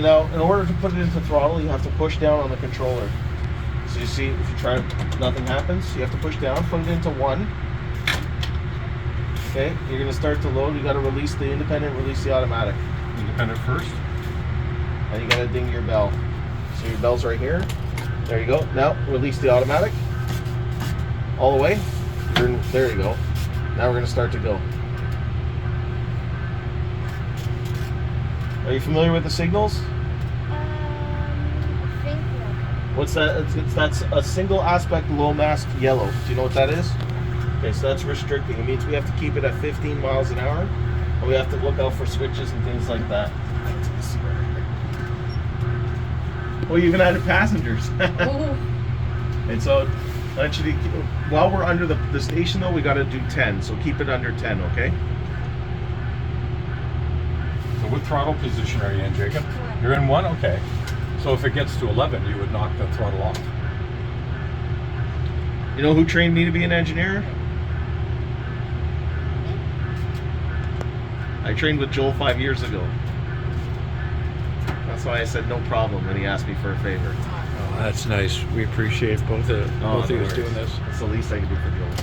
Now, in order to put it into throttle, you have to push down on the controller. So you see, if you try, nothing happens. You have to push down, put it into 1. Okay, you're going to start to load. You got to release the independent, release the automatic. Independent first. And you got to ding your bell. So your bell's right here. There you go. Now release the automatic. All the way. There you go. Now we're going to start to go. Are you familiar with the signals? I think so. What's that? That's a single aspect low mast yellow. Do you know what that is? Okay, so that's restricting. It means we have to keep it at 15 miles an hour, and we have to look out for switches and things like that. Well, you even added passengers. And so, actually, while we're under the station though, we got to do 10. So keep it under 10, okay? So what throttle position are you in, Jacob? You're in 1? Okay. So if it gets to 11, you would knock the throttle off. You know who trained me to be an engineer? I trained with Joel 5 years ago. That's why I said no problem when he asked me for a favor. Oh, that's nice. We appreciate both of you guys doing this. That's the least I can do for Joel.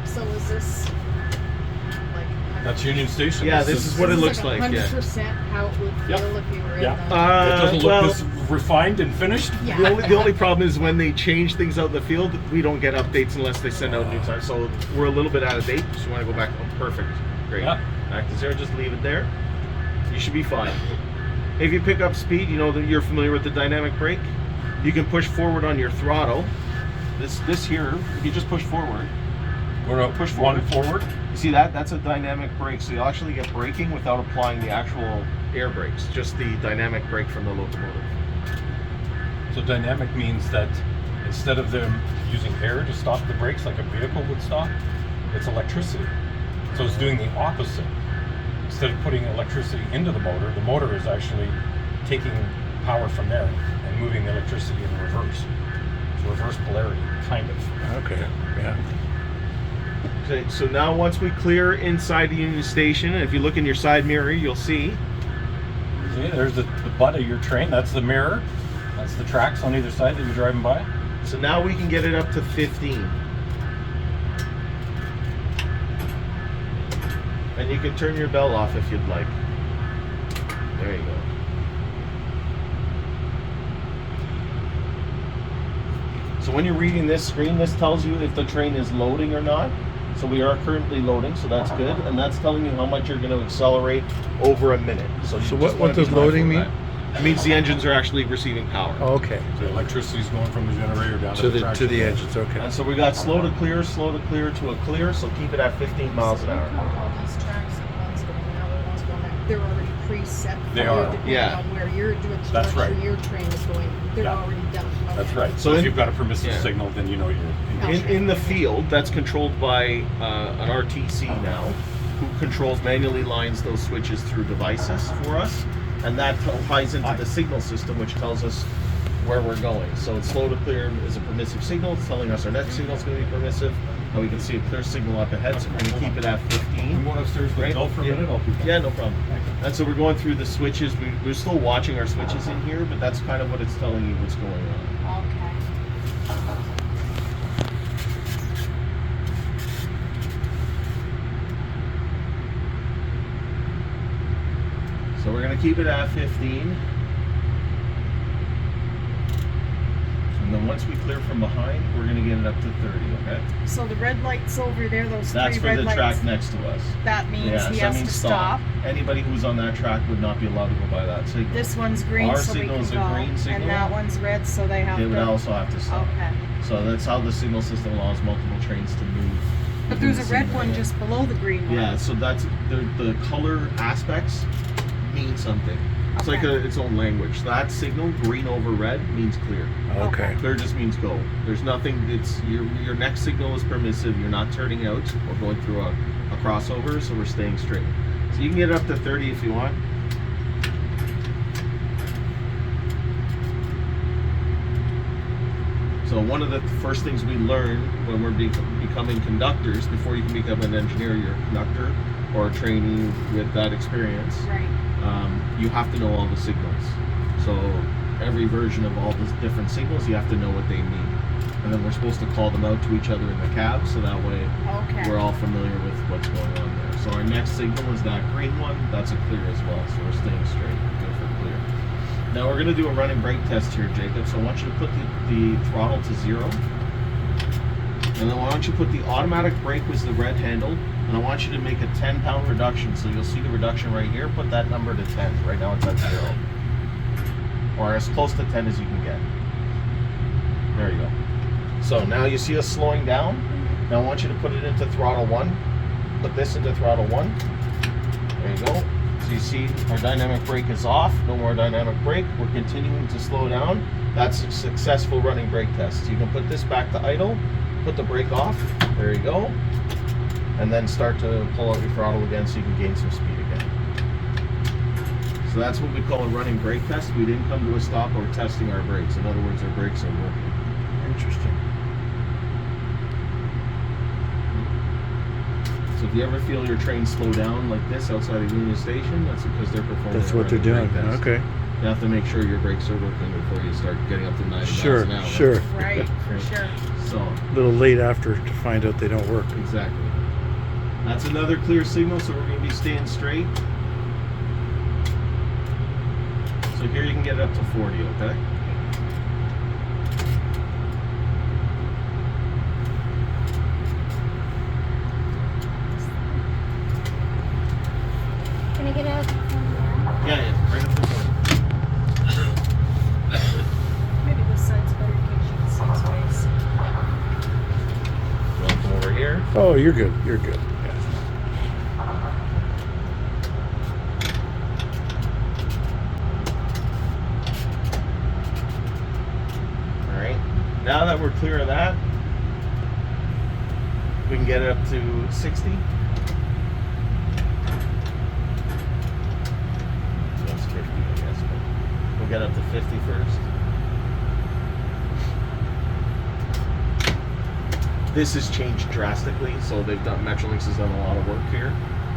So is this like... That's Union Station. Yeah, this is what it looks like. 100% how it would feel if you were in the... It doesn't look this refined and finished. Yeah. The only problem is when they change things out in the field, we don't get updates unless they send out new tires. So we're a little bit out of date. So you want to go back. Oh, perfect. Great. Yeah. Back to 0. Just leave it there. You should be fine. If you pick up speed, you know that you're familiar with the dynamic brake. You can push forward on your throttle. This here, if you just push forward. We're up, push 1 forward. You see that? That's a dynamic brake. So you'll actually get braking without applying the actual air brakes. Just the dynamic brake from the locomotive. So dynamic means that instead of them using air to stop the brakes like a vehicle would stop, it's electricity. So it's doing the opposite. Instead of putting electricity into the motor is actually taking power from there and moving the electricity in reverse. It's reverse polarity, kind of. Okay, yeah. Okay, so now once we clear inside the Union Station, and if you look in your side mirror, you'll see. See, there's the butt of your train. That's the mirror. That's the tracks on either side that you're driving by. So now we can get it up to 15. And you can turn your bell off if you'd like. There you go. So when you're reading this screen, this tells you if the train is loading or not. So we are currently loading, so that's good. And that's telling you how much you're going to accelerate over a minute. So what does loading mean? It means the engines are actually receiving power. Oh, okay. So the electricity is going from the generator down To the track. the engines, okay. And so we got slow to clear to a clear, so keep it at 15 miles an hour. All these tracks and ones going out and ones going back, they're already preset. They are. Depending Yeah. on where your That's right. your train is going. They're Yeah. already done. Okay. That's right. So So if in- you've got a permissive yeah. signal, then you know you're In the field, that's controlled by an RTC now, who controls, manually lines those switches through devices for us, and that ties into the signal system, which tells us where we're going. So slow to clear is a permissive signal. It's telling us our next signal is going to be permissive, and we can see a clear signal up ahead, so we're going to keep it at 15. I'm going upstairs with Right? Bill for a Yeah. minute. I'll be back. Yeah, no problem. And so we're going through the switches. We're still watching our switches in here, but that's kind of what it's telling you what's going on. Okay. So we're going to keep it at 15. And then once we clear from behind, we're going to get it up to 30, okay? So the red lights over there, those That's three for red the lights. track next to us. That means so he that has means to stop. Anybody who's on that track would not be allowed to go by that signal. This one's green, Our so we signal can is a go, green signal. and that one's red, so they have They would to. also have to stop. Okay. So that's how the signal system allows multiple trains to move. But within there's a the red signal one area. just below the green one. Yeah, so that's the color aspects mean something. It's like Okay. its own language. That signal, green over red, means clear. Okay. Clear just means go. There's nothing. It's your next signal is permissive. You're not turning out or going through a crossover, so we're staying straight. So you can get it up to 30 if you want. So one of the first things we learn when we're becoming conductors, before you can become an engineer, you're a conductor or a trainee with that experience. Right. you have to know all the signals. So every version of all the different signals, you have to know what they mean. And then we're supposed to call them out to each other in the cab, so that way Okay. we're all familiar with what's going on there. So our next signal is that green one. That's a clear as well, so we're staying straight. Good for clear. Now we're going to do a running brake test here, Jacob. So I want you to put the throttle to 0. And then I want you to put the automatic brake was the red handle. And I want you to make a 10-pound reduction. So you'll see the reduction right here. Put that number to 10. Right now it's at 0. Or as close to 10 as you can get. There you go. So now you see us slowing down. Now I want you to put it into throttle 1. Put this into throttle 1. There you go. So you see our dynamic brake is off. No more dynamic brake. We're continuing to slow down. That's a successful running brake test. So you can put this back to idle. Put the brake off. There you go. And then start to pull out your throttle again so you can gain some speed again. So that's what we call a running brake test. We didn't come to a stop. We're testing our brakes. In other words, our brakes are working. Interesting. So if you ever feel your train slow down like this outside of Union Station, that's because they're performing. That's a what they're running doing. brake test. Okay. You have to make sure your brakes are working before you start getting up to 90 Sure, miles an hour. sure. Right, for sure. So, A little late after to find out they don't work. exactly. That's another clear signal, so we're going to be staying straight. So here you can get it up to 40, okay? Can I get out? Yeah, right up to 40. Maybe this side's better in case you can see his face. You want to come over here? Oh, you're good. You're good. Yeah. All right. Now that we're clear of that, we can get it up to 60. That's 50, I guess. But we'll get up to 50 first. This has changed drastically, so they've done, Metrolinx has done a lot of work here.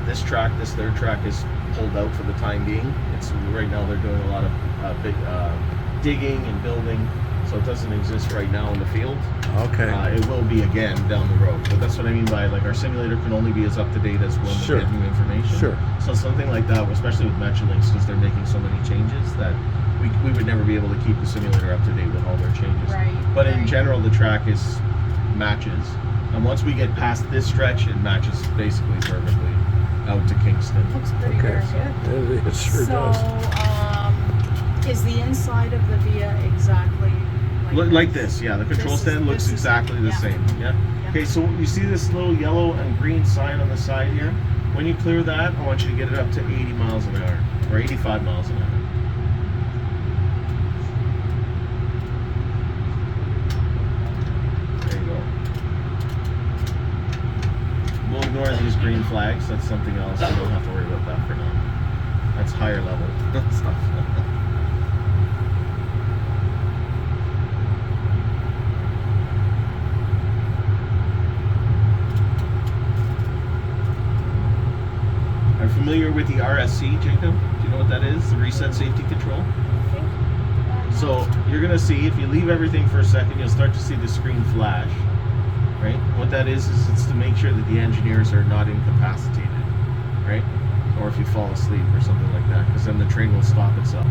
This track, their track is pulled out for the time being. It's right now they're doing a lot of big digging and building, so it doesn't exist right now in the field. Okay. It will be again down the road, but that's what I mean by like our simulator can only be as up to date as when Sure. we get new information. Sure. So something like that, especially with Metrolinx, because they're making so many changes that we would never be able to keep the simulator up to date with all their changes. Right. But in right. general, the track is matches, and once we get past this stretch, it matches basically perfectly out to Kingston. Looks pretty Okay. darn good. It sure does. Is the inside of the Via exactly Like this, yeah. The control This is- stand looks this is- exactly the yeah. same. Yeah. Yeah. Okay, so you see this little yellow and green sign on the side here? When you clear that, I want you to get it up to 80 miles an hour, or 85 miles an hour. There you go. We'll ignore these green flags. That's something else. We don't have to worry about that for now. That's higher level stuff. Are you familiar with the RSC, Jacob? Do you know what that is? The Reset Safety Control? So you're gonna see, if you leave everything for a second, you'll start to see the screen flash, right? What that is it's to make sure that the engineers are not incapacitated, right? Or if you fall asleep or something like that, because then the train will stop itself,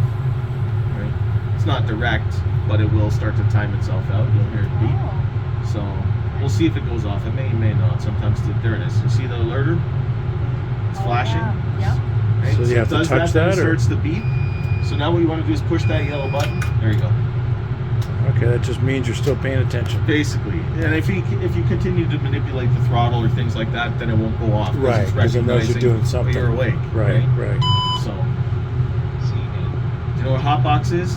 right? It's not direct, but it will start to time itself out. You'll hear it beep. Oh, So we'll see if it goes off. It may not. Sometimes there it is. You see the alerter? It's flashing. Yeah. Right? So you have it to does touch then that, it or- starts to beep. So now what you want to do is push that yellow button. There you go. Okay, that just means you're still paying attention. Basically, and if you continue to manipulate the throttle or things like that, then it won't go off. Right, It's because it knows you're recognizing doing that something. You're awake. Right, right. So, do you know what hotbox is?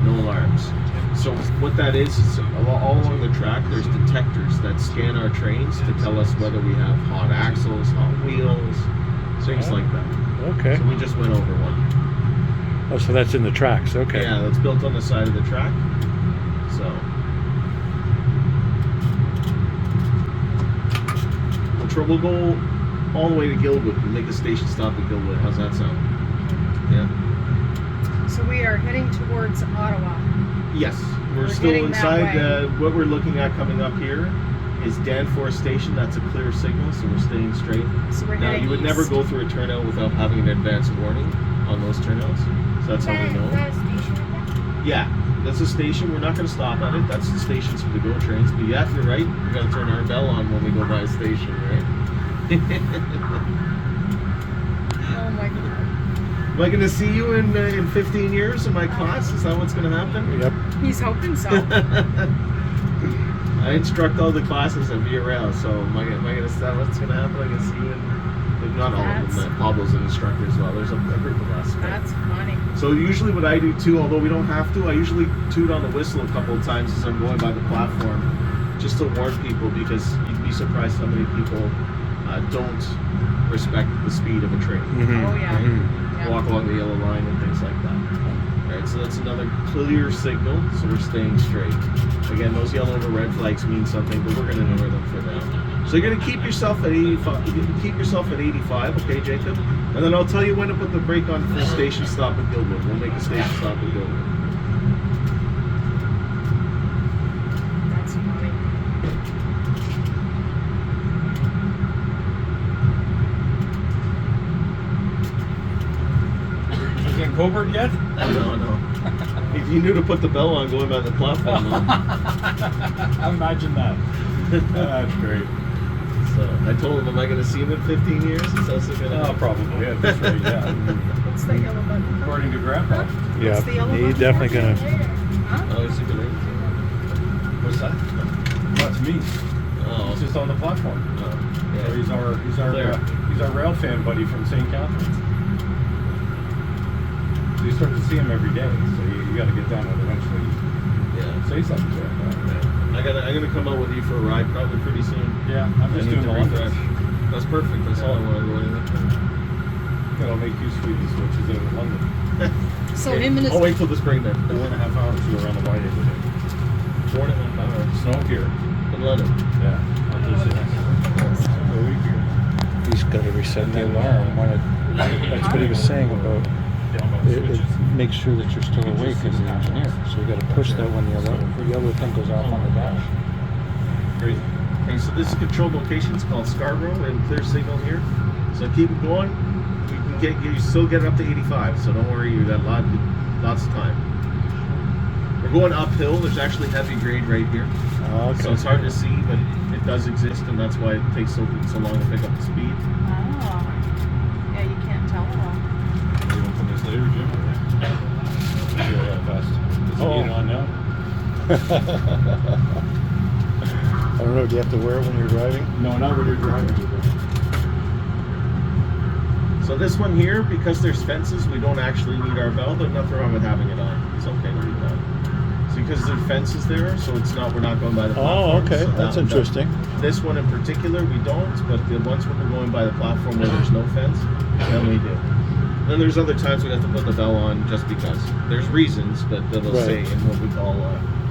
No alarms. So what that is all along the track, there's detectors that scan our trains to tell us whether we have hot axles, hot wheels, things like that. Okay. So we just went over one. Oh, so that's in the tracks. Okay. Yeah, that's built on the side of the track. So control. We'll go all the way to Guildwood and make a station stop at Guildwood. How's that sound? Yeah. So we are heading towards Ottawa. Yes, we're still heading that inside. way. What we're looking at coming up here is Danforth Station. That's a clear signal, so we're staying straight. So we're Now, heading you would never east. go through a turnout without having an advance warning on those turnouts. So that's how we know. Yeah, that's a station. We're not going to stop at it. That's the stations for the GO trains. But yeah, you're right. We got to turn our bell on when we go by a station, right? Oh my god. Am I going to see you in 15 years in my class? Is that what's going to happen? Yep. He's hoping so. I instruct all the classes at VRL, so am I going to say what's going to happen? I can see you in, like, not all of them. Pablo's an instructor as well. There's a group of us. That's funny. So usually what I do too, although we don't have to, I usually toot on the whistle a couple of times as I'm going by the platform, just to warn people, because you'd be surprised how many people don't respect the speed of a train. Mm-hmm. Oh yeah. Yeah. Walk along the yellow line and things like that. Alright, so that's another clear signal, so we're staying straight. Again, those yellow or red flags mean something, but we're going to ignore them for now. So you're going to keep yourself at 85. You can keep yourself at 85, okay, Jacob? And then I'll tell you when to put the brake on for the station stop at Guildwood. We'll make a station stop at Guildwood. That's funny. Is it Coburg yet? No. If you knew to put the bell on going by the platform, no. Imagine that. That's great. So I told him, am I going to see him in 15 years? Is that what's going to happen? Probably. At this rate, yeah. What's that yellow button? According to Grandpa. Yeah. the yellow He's button? definitely gonna. Huh? Oh, is he going to? What's that? That's me. Oh, He's just on the platform. oh, So yeah. he's our he's our rail fan buddy from St. Catharines. So you start to see him every day. So you got to get down and eventually Yeah. say something to him. I'm gonna come out with you for a ride probably pretty soon. Yeah, I'm I just need doing to the refresh. London. That's perfect. That's all I want to go in. That'll make you sweet the switches out of London. So him and his I'll wait till the spring then. 4.5 hours to go around the White today. 4.5 hours Snow here. in London. Yeah. I'll just say a week here. He's got to reset the alarm when it. That's what he was saying about. It makes sure that you're still awake as an engineer. So you got to push that when the yellow thing goes off on the dash. Crazy. Okay, so this is controlled location. It's called Scarborough. We have a clear signal here. So keep it going. You still get it up to 85. So don't worry. You got lots of time. We're going uphill. There's actually heavy grade right here. Okay. So it's hard to see, but it does exist, and that's why it takes so long to pick up the speed. Oh. Yeah, you can't tell at all. You want from this later, Jim? Sure, that fast. Does it get on now? I don't know. Do you have to wear it when you're driving? No, not when you're driving. So this one here, because there's fences, we don't actually need our bell. There's nothing wrong with having it on. It's okay to leave it on. So because there's fences there, so we're not going by the platform. Oh, okay. So That's interesting. This one in particular, we don't, but the ones when we're going by the platform where there's no fence, then we do. Then there's other times we have to put the bell on just because. There's reasons, but it'll Right. say in what we call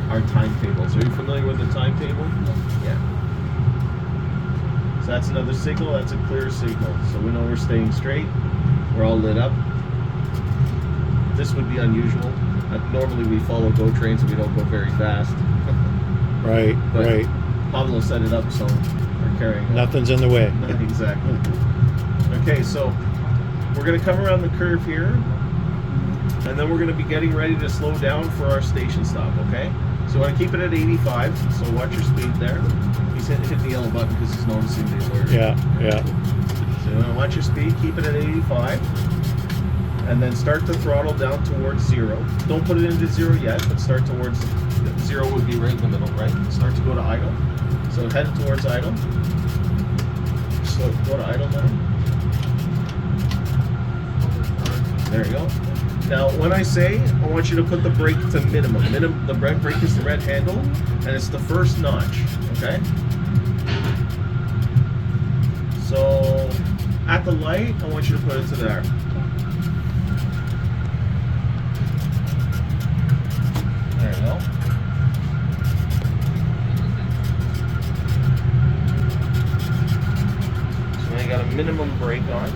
our timetables. Are you familiar with the timetable? Yeah. So that's another signal. That's a clear signal. So we know we're staying straight. We're all lit up. This would be unusual. Normally we follow GO trains and we don't go very fast. Right. But Right. Pablo set it up, so we're carrying it. Nothing's in the way. Exactly. Okay, so we're going to come around the curve here, and then we're going to be getting ready to slow down for our station stop, okay? So I want to keep it at 85, so watch your speed there. He's hitting the yellow button because he's noticing the alert. Yeah. Yeah. So you want to watch your speed, keep it at 85, and then start to throttle down towards 0. Don't put it into 0 yet, but start towards 0 would be right in the middle, right? Start to go to idle. So head towards idle. So go to idle now. There you go. Now, when I say, I want you to put the brake to minimum. The brake is the red handle, and it's the first notch, okay? So, at the light, I want you to put it to there. There you go. minimum brake on.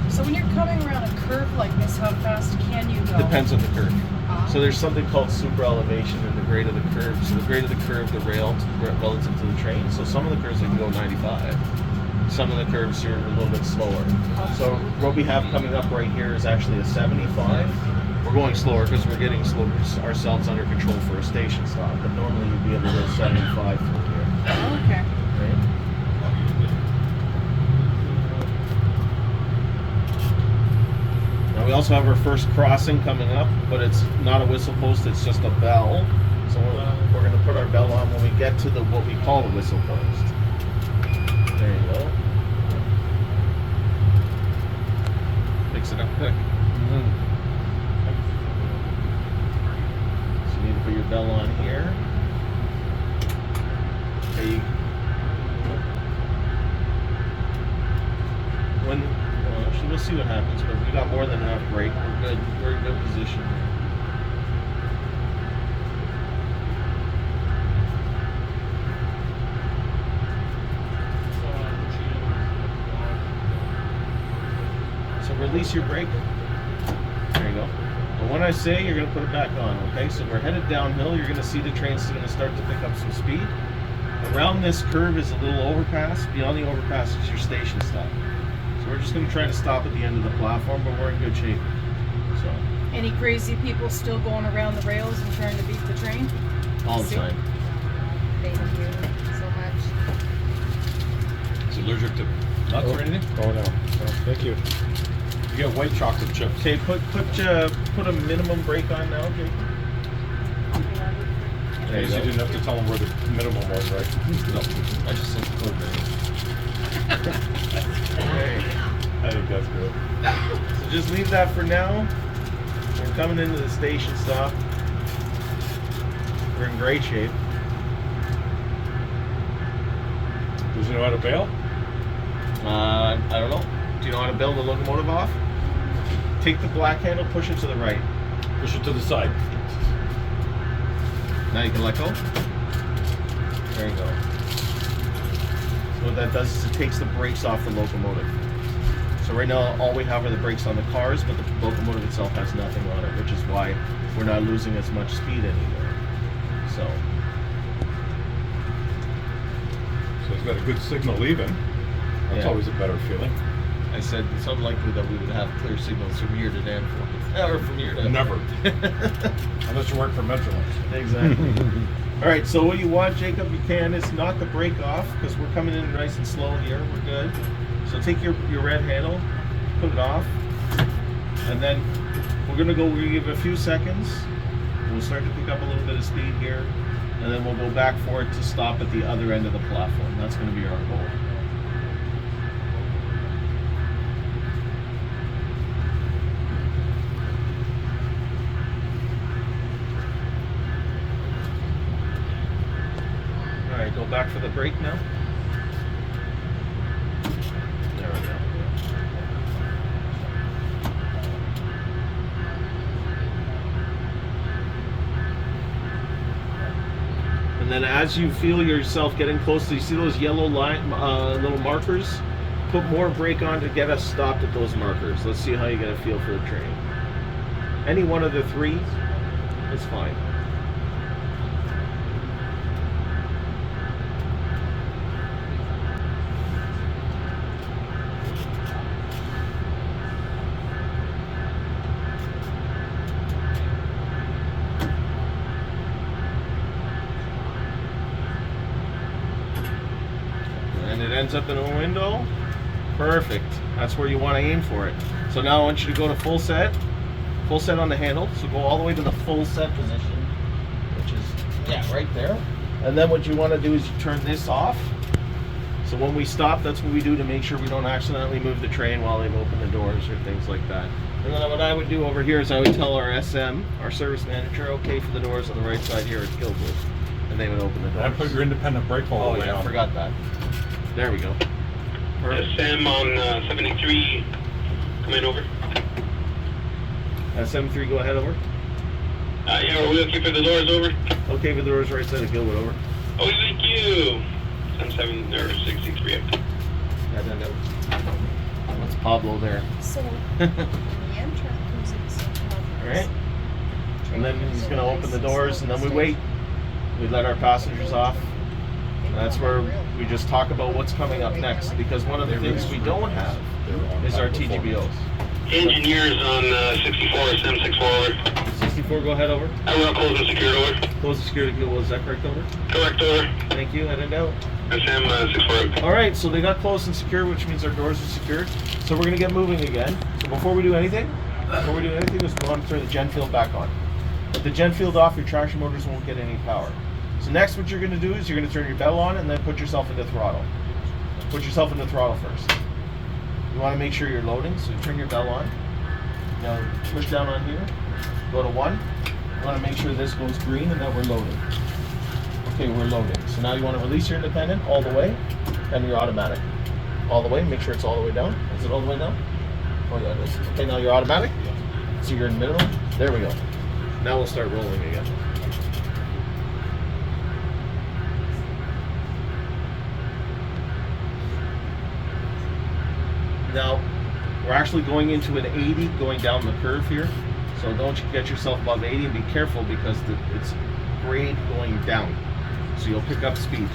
So when you're coming around a curve like this, how fast can you go? Depends on the curve. Ah. So there's something called super elevation in the grade of the curve. So the grade of the curve, the rail relative to the train. So some of the curves I can go 95. Some of the curves you're a little bit slower. So what we have coming up right here is actually a 75. We're going slower because we're getting ourselves under control for a station stop. But normally you'd be able to go 75 from here. Oh, okay. Right? Now we also have our first crossing coming up, but it's not a whistle post, it's just a bell. So we're going to put our bell on when we get to what we call the whistle post. There you go. Fix it up quick. So you need to put your bell on here. Okay. Actually, we'll see what happens, but we got more than enough brake. We're good. We're in good position. So release your brake. There you go. And when I say, you're going to put it back on, okay? So we're headed downhill. You're going to see the train's going to start to pick up some speed. Around this curve is a little overpass. Beyond the overpass is your station stop. So we're just going to try to stop at the end of the platform, but we're in good shape. So Any crazy people still going around the rails and trying to beat the train? all the time. Thank you so much. Is it allergic to nuts or anything? Oh no. Thank you. You get white chocolate chips. Okay, put a minimum brake on now, Jake. There You you go. didn't have to tell them where the minimum was, right? No, I just said the code name. I think that's good. So just leave that for now. We're coming into the station stop. We're in great shape. Does he know how to bail? I don't know. Do you know how to build a locomotive off? Take the black handle, push it to the right. Push it to the side. Now you can let go. There you go. So what that does is it takes the brakes off the locomotive. So right now all we have are the brakes on the cars, but the locomotive itself has nothing on it, which is why we're not losing as much speed anymore. So So it's got a good signal leaving. That's Yeah. always a better feeling. I said it's unlikely that we would have clear signals from here to Danforth. Or from here to... Never. Unless you work for Metrolink. Exactly. All right, so what you want, Jacob, you can, is knock the brake off because we're coming in nice and slow here. We're good. So take your red handle, put it off, and then we're gonna give it a few seconds. We'll start to pick up a little bit of speed here, and then we'll go back for it to stop at the other end of the platform. That's gonna be our goal. All right, go back for the brake now. There we go. And then as you feel yourself getting close, you see those yellow line, little markers? Put more brake on to get us stopped at those markers. Let's see how you get a feel for the train. Any one of the three is fine. And it ends up in a window. Perfect. That's where you want to aim for it. So now I want you to go to full set on the handle. So go all the way to the full set position, which is right there. And then what you want to do is you turn this off. So when we stop, that's what we do to make sure we don't accidentally move the train while they've opened the doors or things like that. And then what I would do over here is I would tell our SM, our service manager, okay for the doors on the right side here at Guildwood. And they would open the doors. And put your independent brake all Oh the way yeah, I on. forgot that. There we go. Perfect. Sam on 73, coming over. 73, go ahead, over. Yeah, are we okay for the doors over? Okay for the doors right side of Guildwood, over. Oh, thank you. 7 or 63. Yeah, no. Pablo there. So, the Amtrak comes in St. Alright. And then he's going to open the doors, and then we wait. We let our passengers off. And that's where we just talk about what's coming up next, because one of the things we don't have is our TGBOs. Engineers on 64, 764 over. 64, go ahead, over. I will close and secure over. Close the security gate. Was that correct, over? Correct over. Thank you, headed out. SM 64 over. Alright, so they got closed and secure, which means our doors are secured. So we're going to get moving again. So before we do anything, just go on and turn the gen field back on. With the gen field off, your traction motors won't get any power. So next what you're going to do is you're going to turn your bell on and then put yourself into throttle. Put yourself into throttle first. You want to make sure you're loading, so turn your bell on. Now push down on here, go to 1. You want to make sure this goes green and that we're loading. Okay, we're loading. So now you want to release your independent all the way and your automatic. All the way, make sure it's all the way down. Is it all the way down? Oh yeah, it is. Okay, now you're automatic. So you're in minimum. There we go. Now we'll start rolling again. Now, we're actually going into an 80 going down the curve here. So don't you get yourself above 80 and be careful because it's grade going down. So you'll pick up speed.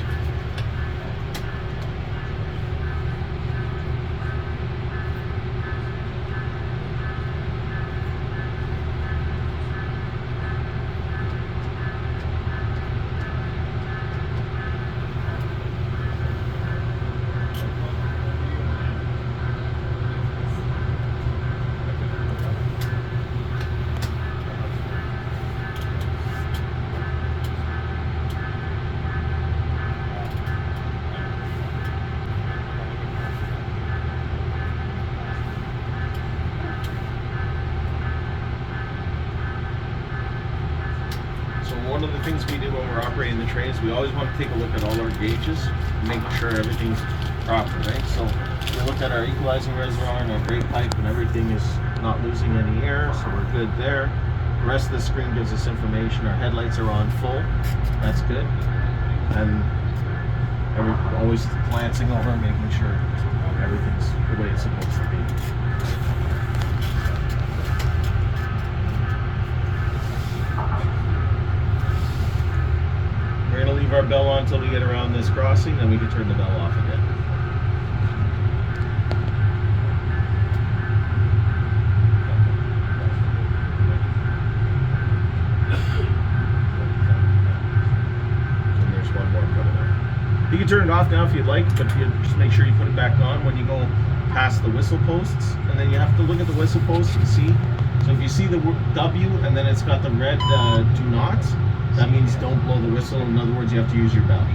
One of the things we do when we're operating the trains, we always want to take a look at all our gauges, making sure everything's proper, right? So we looked at our equalizing reservoir and our brake pipe, and everything is not losing any air, so we're good there. The rest of the screen gives us information. Our headlights are on full, that's good. And always glancing over, making sure everything's the way it's supposed to be. We're going to leave our bell on until we get around this crossing, then we can turn the bell off again. And there's one more coming up. You can turn it off now if you'd like, but you just make sure you put it back on when you go past the whistle posts. And then you have to look at the whistle posts and see. So if you see the W and then it's got the red do not, that means don't blow the whistle. In other words, you have to use your bell.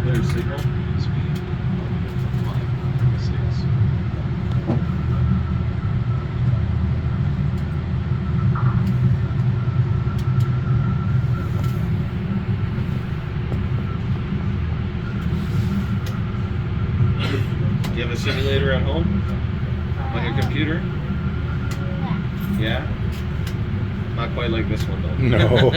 Clear signal. Do you have a simulator at home? On your computer? Yeah? Not quite like this one though. No.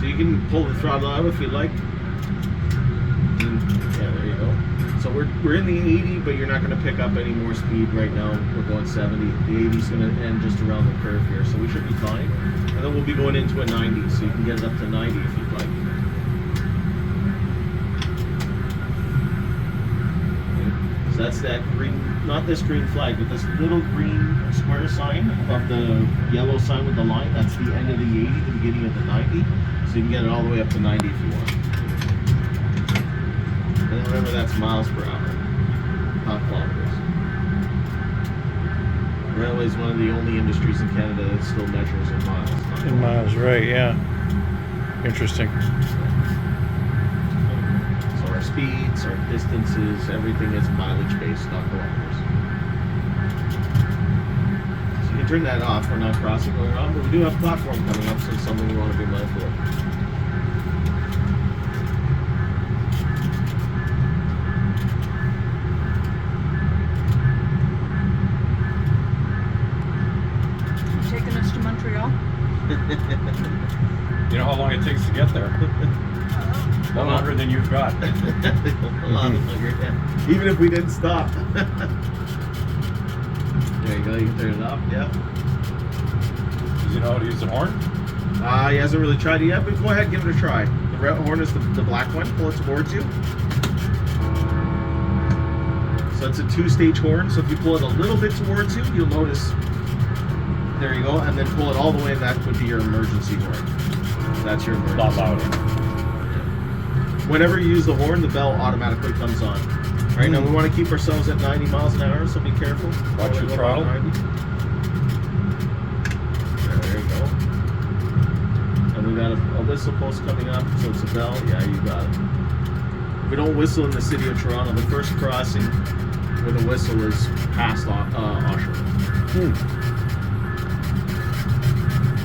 You can pull the throttle out if you like. Yeah, there you go. So we're in the 80, but you're not going to pick up any more speed right now. We're going 70. The 80 is going to end just around the curve here, so we should be fine. And then we'll be going into a 90, so you can get it up to 90 if you'd like. Okay. So that's that green, not this green flag, but this little green square sign above the yellow sign with the line. That's the end of the 80, the beginning of the 90. So you can get it all the way up to 90 if you want. And remember, that's miles per hour, not kilometers. Railway is one of the only industries in Canada that still measures in miles. In miles, right, yeah. Interesting. So our speeds, our distances, everything is mileage based, not kilometers. So you can turn that off. We're not crossing going on, but we do have platform coming up, so it's something we want to be mindful of. You taking us to Montreal? You know how long it takes to get there? A lot longer than you've got. A lot longer, yeah. Even if we didn't stop. There you go, you can turn it off, yeah. Does he know how to use the horn? He hasn't really tried it yet, but go ahead, give it a try. The red horn is the black one. Pull it towards you. So it's a two-stage horn. So if you pull it a little bit towards you, you'll notice. There you go, and then pull it all the way, and that would be your emergency horn. That's your emergency. Not louder. Whenever you use the horn, the bell automatically comes on. Right now, we want to keep ourselves at 90 miles an hour, so be careful. Watch your throttle. There you go. And we got a whistle post coming up, so it's a bell. Yeah, you got it. We don't whistle in the city of Toronto. The first crossing with a whistle is past Oshawa.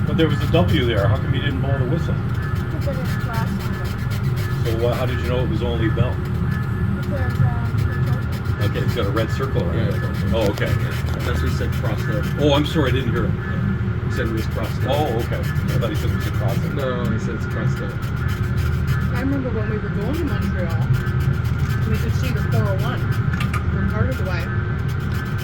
But there was a W there. How come you didn't blow the whistle? Because it's glass on it. So how did you know it was only bell? Because Okay, it's got a red circle around it. Yeah. Oh, okay. That's what he said, crossed out. Oh, I'm sorry, I didn't hear it. He said it was crossed out. Oh, okay. I thought he said it was a crossing. No, he said it's crossed out. I remember when we were going to Montreal, we could see the 401 from part of the way.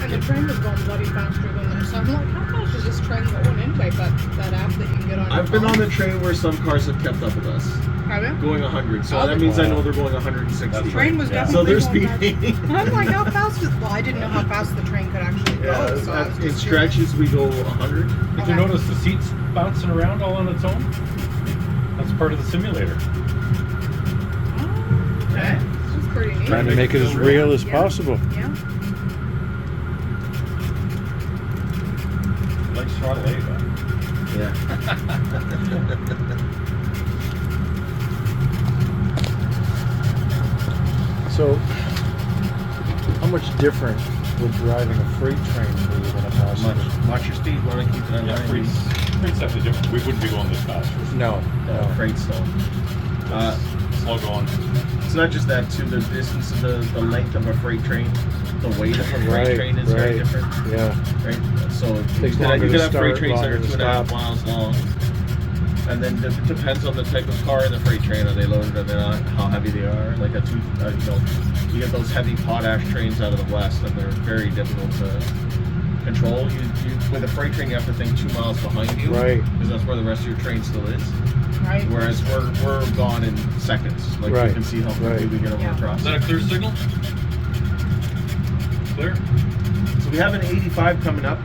And the train was going bloody faster than this. So I'm like, how fast is this train going anyway? But that app that you can get on your I've been phone. on the train where some cars have kept up with us, Have you? going 100. So Oh, that means I know they're going 160. That's The train was Yeah. So definitely they're going speeding. fast. I'm like, how fast is... Well, I didn't know how fast the train could actually go. Yeah, so I was in just stretches we go 100. Did you Okay. notice the seats bouncing around all on its own? That's part of the simulator. Oh, okay. This is pretty neat. Trying to make it as real as possible. Yeah. Like throttle A, though. Yeah. So, how much different would driving a freight train be than a passenger? Watch your speed. Want to keep it on Yeah, 90. freight's definitely different. We wouldn't be going this fast. No, No, no. freight still. Slow going. It's not just that too. The distance of the length of a freight train, the weight of a freight train is very different. Yeah. Right. So Takes you longer could to have freight start, trains that are longer to 2.5 stop. miles long. And then it depends on the type of car in the freight train. Are they loaded? Are they not? How heavy they are? Like you get those heavy potash trains out of the west, and they're very difficult to control. With a freight train, you have to think 2 miles behind you, Right. Because that's where the rest of your train still is. Right. Whereas we're gone in seconds. Like Right. you can see how quickly Right. we get over Yeah. across. Is that a clear signal? Clear? So we have an 85 coming up.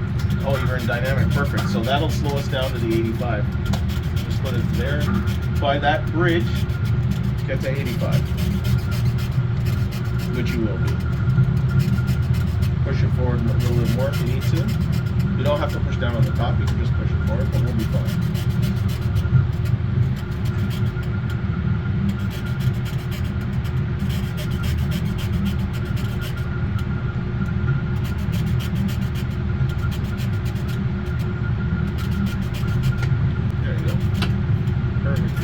Oh, you're in dynamic, perfect. So that'll slow us down to the 85. Just put it there. By that bridge, get to 85. Which you will be. Push it forward a little bit more if you need to. You don't have to push down on the top, you can just push it forward, but we'll be fine. There you go. Perfect.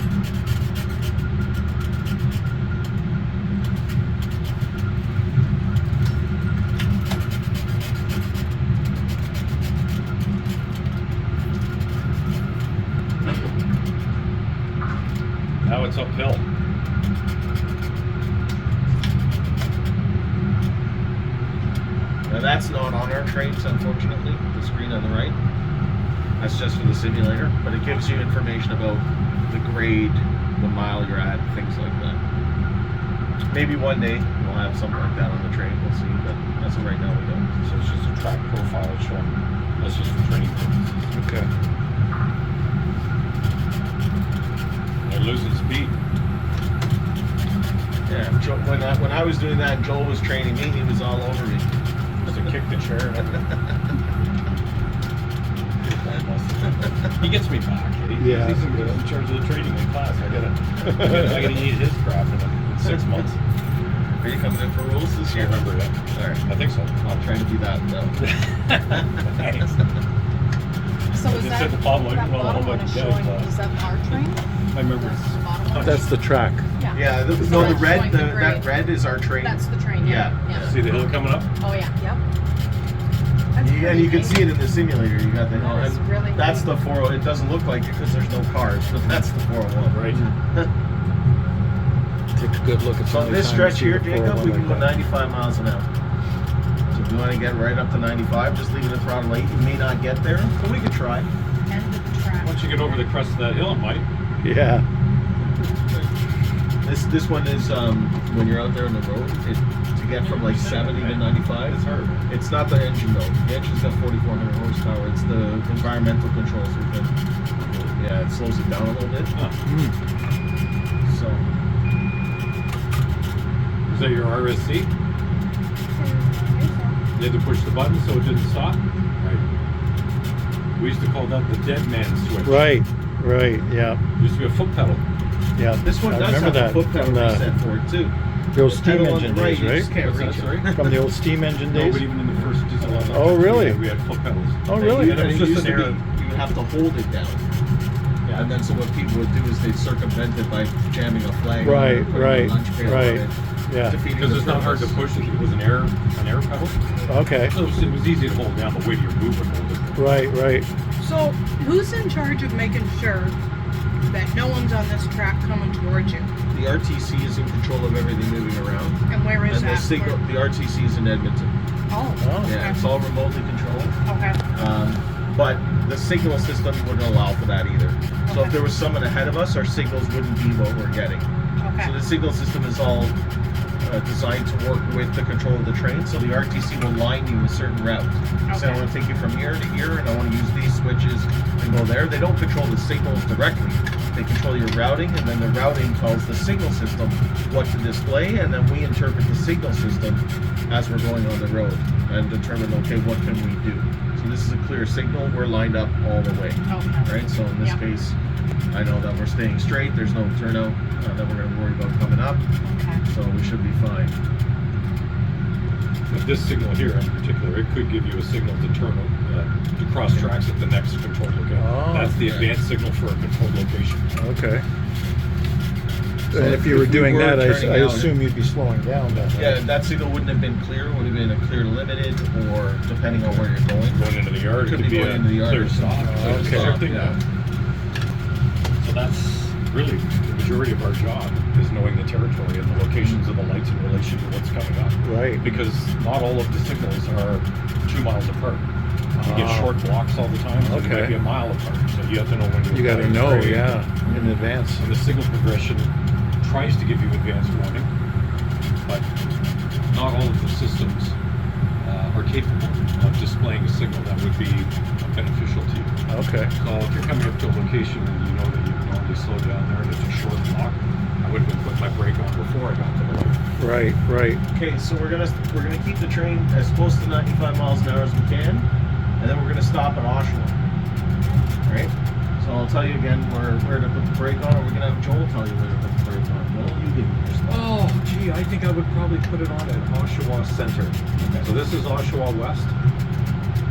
Now it's uphill. Now that's not on our trains, unfortunately, the screen on the right. That's just for the simulator, but it gives you information about the grade, the mile you're at, things like that. Maybe one day we'll have something like that on the train, we'll see, but as of right now we don't. So it's just a track profile showing. That's just for training purposes. Okay. They're losing speed. Yeah, Joe, when I was doing that, Joel was training me, he was all over me. Just to kick the chair and everything. He gets me back. Yeah. He's in charge of the training in class. I gotta eat his crap in 6 months. Are you coming in for rules this I year? remember that. All right. I think so. I'll try to be that though. Thanks. So I is just that, said to Pablo, I that didn't know bottom how one much is you showing, guys, is that our train? I remember. The bottom one? That's the track. Yeah, the So that's red, showing the grade. that red is our train. That's the train, Yeah. yeah. See the hill coming up? Oh, yeah, yep. That's And pretty you can neat. see it in the simulator. You got the hill, That is and really that's neat. the 401. It doesn't look like it because there's no cars, but that's the 401. Right. Take a good look at So some on this stretch here, Jacob, we can go like 95 miles an hour. So if you want to get right up to 95, just leaving the throttle 8, you may not get there, but we could try. End of the track. Once you get over the crest of that hill, it might. that. Yeah. This one is when you're out there on the road, to get from like 70 to 95. It's hard. It's not the engine though. The engine's got 4,400 horsepower. It's the environmental controls within. Yeah, it slows it down a little bit. Huh. So Is that your RSC? You had to push the button so it didn't stop? Right. We used to call that the dead man switch. Right. Yeah. Used to be a foot pedal. Yeah. this one I does remember have a foot pedal from reset for it too. the old The steam pedal on engine the right, days, you right? just can't What's that, reach sorry? it. From the old steam engine No, days. but even in the first diesel electric, Oh, really? we had foot pedals. Oh, really? And it it was just used an to be, error. you would have to hold it down. Yeah. And then so what people would do is they'd circumvent it by jamming a flag Right, on it, putting right, a lunch pail right. on it, Yeah. defeating Because the it's not hard to purpose. push. It was an air pedal. Okay. So it was easy to hold down the weight of your movement. Right. So, who's in charge of making sure that no one's on this track coming towards you? The RTC is in control of everything moving around. And where is And the that? signal, the RTC is in Edmonton. Oh, Oh. Yeah, it's all remotely controlled. okay. But the signal system wouldn't allow for that either. So Okay. if there was someone ahead of us, our signals wouldn't be what we're getting. Okay. So the signal system is all designed to work with the control of the train. So the RTC will line you a certain route. So I Okay. want to take you from here to here, and I want to use these switches and go there. They don't control the signals directly. They control your routing, and then the routing tells the signal system what to display, and then we interpret the signal system as we're going on the road and determine, okay, what can we do? So this is a clear signal. We're lined up all the way. Okay. Right, so in this Yeah. case, I know that we're staying straight. There's no turnout that we're going to worry about coming up, Okay. so we should be fine. But this signal here in particular, it could give you a signal to turn to cross tracks at the next control location. Oh. That's the Yeah. advanced signal for a control location. Okay. So And if you were we doing that, turning I out- assume you'd be slowing down. Then, Yeah, right? that signal wouldn't have been clear. Would have been a clear limited, or depending on where you're going. Going into the yard, Could it could be be going a into the yard clear or stop. something. clear Okay. stop, Yeah. So that's really the majority of our job is knowing the territory and the locations of the lights in relation to what's coming up. Right. Because not all of the signals are 2 miles apart. You get Ah. short blocks all the time, so they Okay. might be a mile apart. So you have to know when You got to applying know, grade. yeah, in advance. And the signal progression tries to give you advanced warning, but not all of the systems are capable of displaying a signal that would be beneficial to you. Okay. So if you're coming up to a location and you know that you can normally slow down there and it's a short block, I would have been putting my brake on before I got to the road. Right. Okay, so we're gonna keep the train as close to 95 miles an hour as we can, and then we're gonna stop at Oshawa. Right? So I'll tell you again where to put the brake on, or we're gonna have Joel tell you where to put the brake on. Joel, you give me your spot. Oh, gee, I think I would probably put it on at Oshawa Center. So this is Oshawa West.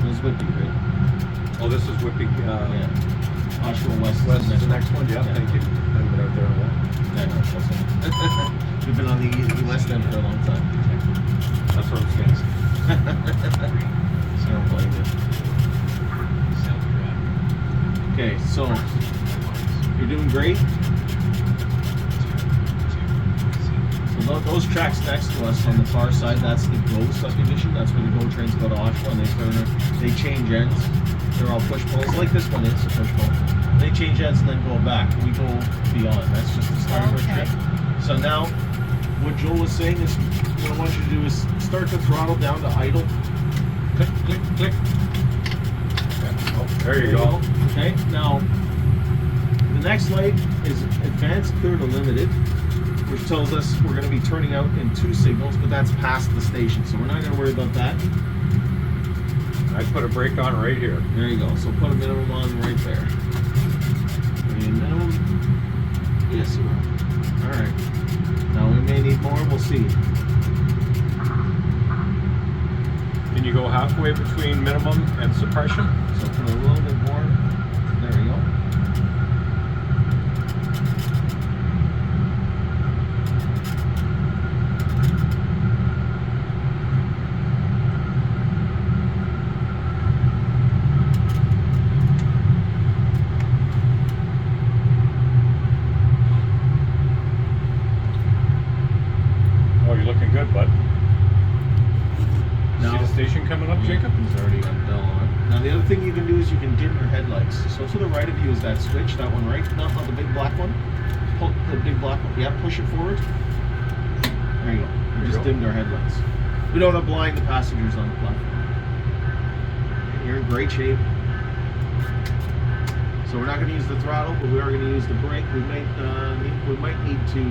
This would be great. Oh, this is Whippy. Yeah. Oshawa West. West is the next one. Yeah, thank you. I haven't been out there in a while. I know, that's it. We've been on the West End for a long time. That's what I'm saying. So I don't blame you. Okay, so you're doing great. So those tracks next to us on the far side, that's the GO subdivision. That's where the GO trains go to Oshawa, and they change ends. They're all push pulls, like this one is a push pull. They change ends and then go back. We go beyond. That's just the start of our Okay. trip. So now, what Joel was saying is, what I want you to do is start the throttle down to idle. Click, click, click. Oh, there you go. Okay, now the next light is advanced clear to limited, which tells us we're going to be turning out in 2 signals, but that's past the station, so we're not going to worry about that. I put a brake on right here. There you go. So put a minimum on right there. Are you minimum? Yes, you are. All right. Now we may need more. We'll see. Can you go halfway between minimum and suppression? So put a little bit more. There we go. Oh, you're looking good, bud. Now- See the station coming up, Jacob? He's already got Bell on. Now the other thing you can do is you can dim your headlights. So to the right of you is that switch, that one right, not the big black one. Pull the big black one. Yeah, push it forward. There you go. We There you just go. dimmed our headlights. We don't want to blind the passengers on the platform. You're in great shape. So we're not going to use the throttle, but we are going to use the brake. We might need to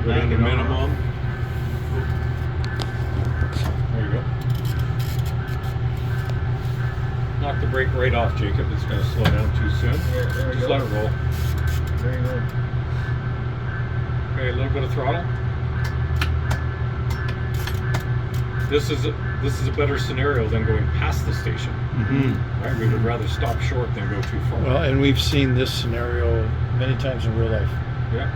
Go back down to it on. minimum. There you go. Knock the brake right off, Jacob. It's going to slow down too soon. Yeah, there we Just go. let it roll. There you go. Okay, a little bit of throttle. This is a better scenario than going past the station. Mm-hmm. Right? We would rather stop short than go too far. Well, and we've seen this scenario many times in real life. Yeah.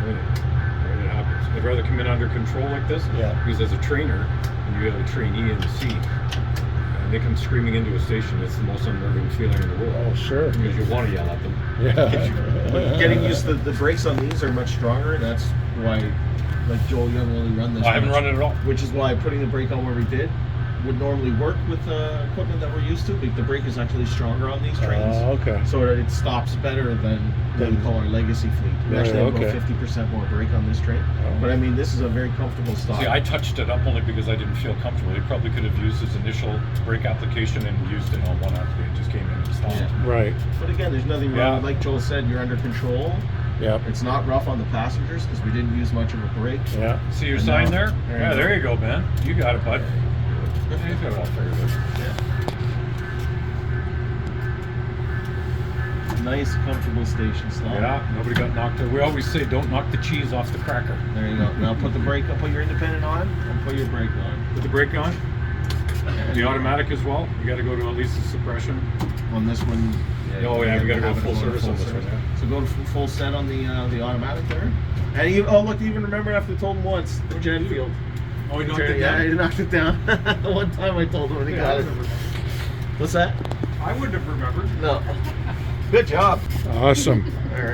Right. It happens. I'd rather come in under control like this. Yeah. Because as a trainer, when you have a trainee in the seat, and they come screaming into a station, it's the most unnerving feeling in the world. Oh, sure. Because you want to yell at them. Yeah. Getting used to the brakes on these are much stronger. That's why, like Joel Young only run this. I haven't much. run it at all. Which is why putting the brake on where we did would normally work with equipment that we're used to. But the brake is actually stronger on these trains, Okay. so it stops better than what we call our legacy fleet. We Right, actually have okay. about 50% more brake on this train. Oh. But I mean, this is a very comfortable stop. See, I touched it up only because I didn't feel comfortable. They probably could have used his initial brake application and used it on one after it just came in and stopped. Yeah. Right. But again, there's nothing Yeah. wrong. Like Joel said, you're under control. Yep. It's not rough on the passengers because we didn't use much of a brake. Yeah. See your And sign now- there? there you Yeah, go. there you go, man. You got it, bud. Yeah, you got it all figured out. Nice, comfortable station stop. Yeah, nobody got knocked out. We always say don't knock the cheese off the cracker. There you go. Now put the brake up, put your independent on, and put your brake on. Put the brake on. The automatic as well. You got to go to at least the suppression. On this one. Oh, yeah, we gotta go have it full on service on this one, service. yeah. So go to full set on the automatic there. And you, oh look, you even remember after I told him once, the Enfield. Oh, you knocked Yeah, it down? he knocked it down. The one time I told him when he got it. What's that? I wouldn't have remembered. No. Good job. Awesome. All right.